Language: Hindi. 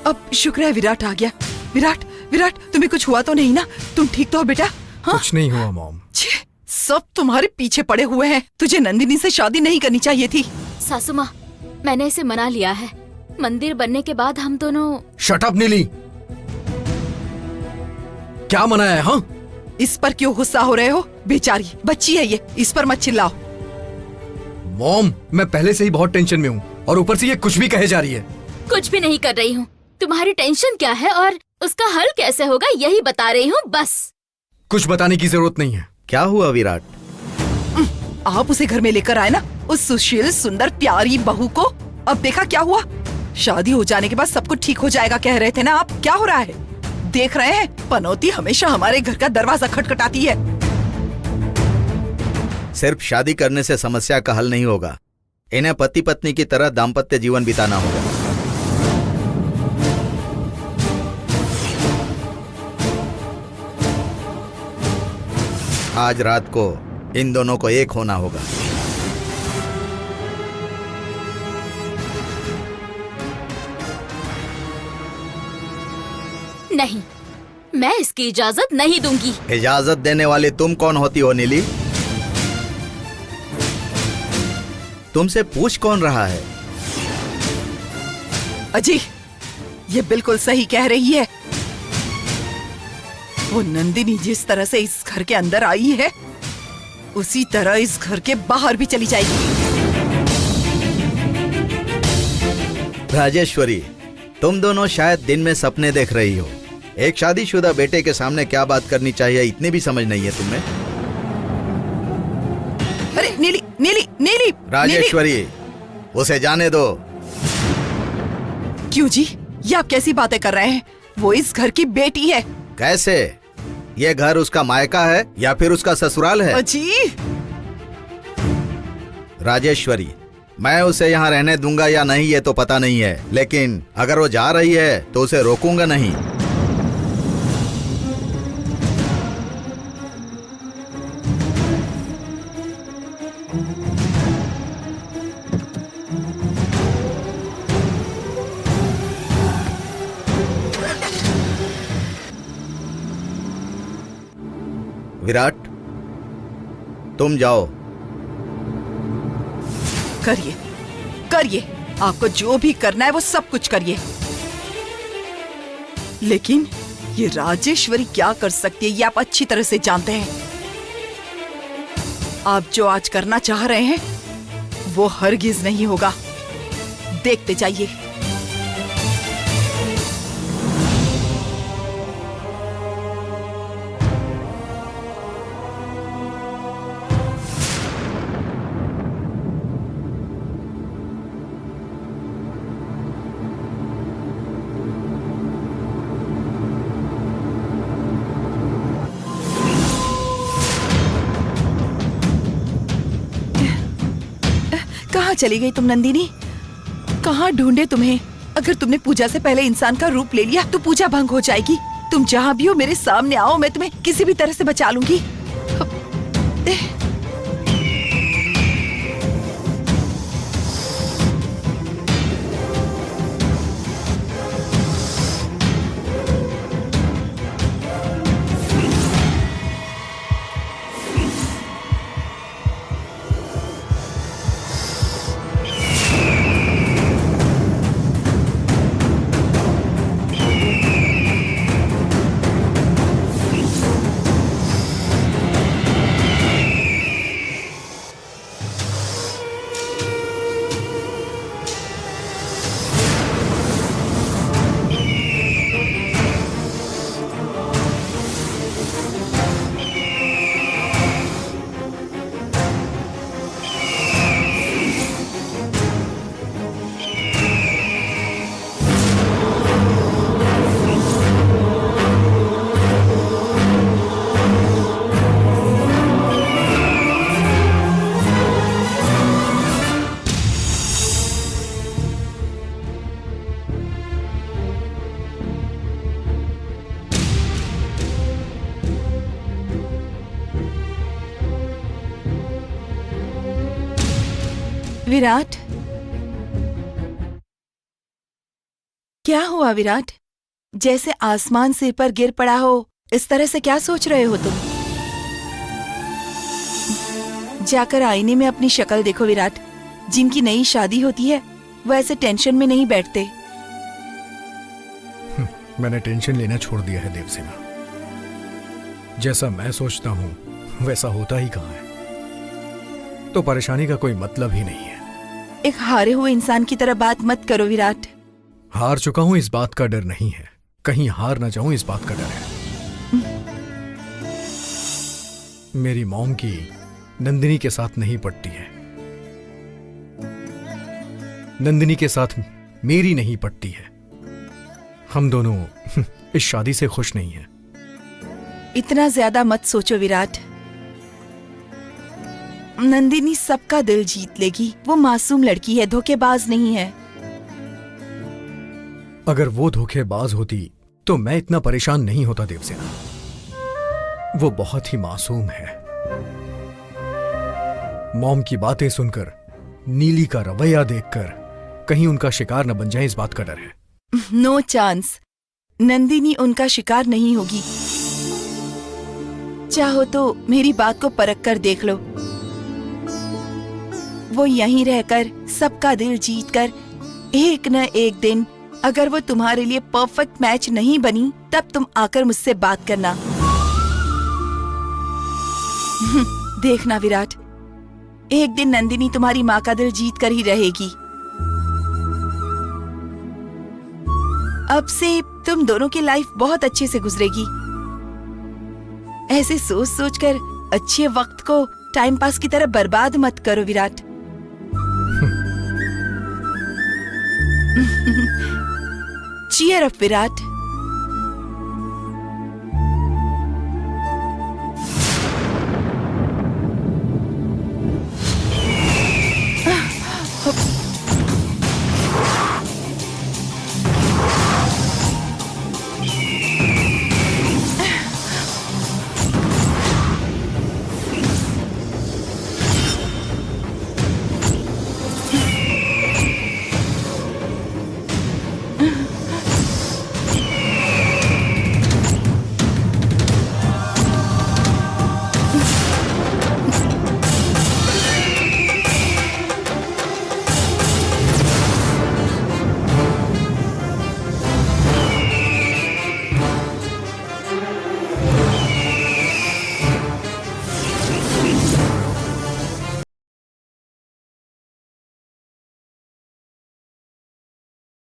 अब शुक्र है विराट आ गया। विराट, विराट तुम्हें कुछ हुआ तो नहीं ना? तुम ठीक तो हो बेटा? हाँ? कुछ नहीं हुआ मॉम। सब तुम्हारे पीछे पड़े हुए हैं। तुझे नंदिनी से शादी नहीं करनी चाहिए थी। सासू माँ, मैंने इसे मना लिया है। मंदिर बनने के बाद हम दोनों। शट अप नीली, क्या मना है? हाँ, इस पर क्यों गुस्सा हो रहे हो? बेचारी बच्ची है ये, इस पर मत चिल्लाओ। मॉम, मैं पहले से ही बहुत टेंशन में हूँ और ऊपर से ये कुछ भी कहे जा रही है। कुछ भी नहीं कर रही हूँ। तुम्हारी टेंशन क्या है और उसका हल कैसे होगा यही बता रही हूँ बस। कुछ बताने की जरूरत नहीं है। क्या हुआ विराट? आप उसे घर में लेकर आए ना, उस सुशील सुंदर प्यारी बहू को। अब देखा क्या हुआ? शादी हो जाने के बाद सब कुछ ठीक हो जाएगा कह रहे थे ना आप। क्या हो रहा है? देख रहे हैं, पनौती हमेशा हमारे घर का दरवाजा खटखटाती है। सिर्फ शादी करने से समस्या का हल नहीं होगा। इन्हें पति पत्नी की तरह दाम्पत्य जीवन बिताना होगा। आज रात को इन दोनों को एक होना होगा। नहीं, मैं इसकी इजाजत नहीं दूंगी। इजाजत देने वाली तुम कौन होती हो नीली? तुमसे पूछ कौन रहा है? अजी, ये बिल्कुल सही कह रही है। वो नंदिनी जिस तरह से इस घर के अंदर आई है, उसी तरह इस घर के बाहर भी चली जाएगी। राजेश्वरी, तुम दोनों शायद दिन में सपने देख रही हो। एक शादीशुदा बेटे के सामने क्या बात करनी चाहिए इतनी भी समझ नहीं है तुम्हें। अरे नीली, नीली, नीली, राजेश्वरी, उसे जाने दो। क्यों जी, ये आप कैसी बातें कर रहे हैं? वो इस घर की बेटी है। कैसे? ये घर उसका मायका है या फिर उसका ससुराल है? अजी, राजेश्वरी, मैं उसे यहाँ रहने दूंगा या नहीं ये तो पता नहीं है, लेकिन अगर वो जा रही है तो उसे रोकूंगा नहीं। विराट, तुम जाओ। करिए, करिए, आपको जो भी करना है वो सब कुछ करिए। लेकिन ये राजेश्वरी क्या कर सकती है ये आप अच्छी तरह से जानते हैं। आप जो आज करना चाह रहे हैं वो हरगिज नहीं होगा। देखते जाइए। कहाँ चली गई तुम नंदिनी? कहाँ ढूंढे तुम्हें? अगर तुमने पूजा से पहले इंसान का रूप ले लिया तो पूजा भंग हो जाएगी। तुम जहाँ भी हो मेरे सामने आओ, मैं तुम्हें किसी भी तरह से बचा लूंगी। विराट, क्या हुआ विराट? जैसे आसमान सिर पर गिर पड़ा हो, इस तरह से क्या सोच रहे हो तुम? जाकर आईने में अपनी शक्ल देखो विराट। जिनकी नई शादी होती है वो ऐसे टेंशन में नहीं बैठते। मैंने टेंशन लेना छोड़ दिया है देवसेना। जैसा मैं सोचता हूं वैसा होता ही कहाँ है, तो परेशानी का कोई मतलब ही नहीं है। एक हारे हुए इंसान की तरह बात मत करो विराट। हार चुका हूं इस बात का डर नहीं है, कहीं हार ना जाऊं इस बात का डर है। मेरी मॉम की नंदिनी के साथ नहीं पटती है, नंदिनी के साथ मेरी नहीं पटती है। हम दोनों इस शादी से खुश नहीं हैं। इतना ज्यादा मत सोचो विराट। नंदिनी सबका दिल जीत लेगी। वो मासूम लड़की है, धोखेबाज नहीं है। अगर वो धोखेबाज होती तो मैं इतना परेशान नहीं होता देवसेना। वो बहुत ही मासूम है। मॉम की बातें सुनकर, नीली का रवैया देखकर कहीं उनका शिकार न बन जाए इस बात का डर है। No chance. नंदिनी उनका शिकार नहीं होगी। चाहो तो मेरी बात को परख कर देख लो। वो यहीं रहकर सबका दिल जीतकर एक न एक दिन अगर वो तुम्हारे लिए परफेक्ट मैच नहीं बनी, तब तुम आकर मुझसे बात करना। देखना विराट, एक दिन नंदिनी तुम्हारी माँ का दिल जीत कर ही रहेगी। अब से तुम दोनों की लाइफ बहुत अच्छे से गुजरेगी। ऐसे सोच सोच कर अच्छे वक्त को टाइम पास की तरह बर्बाद मत करो विराट। Cheer up Virat.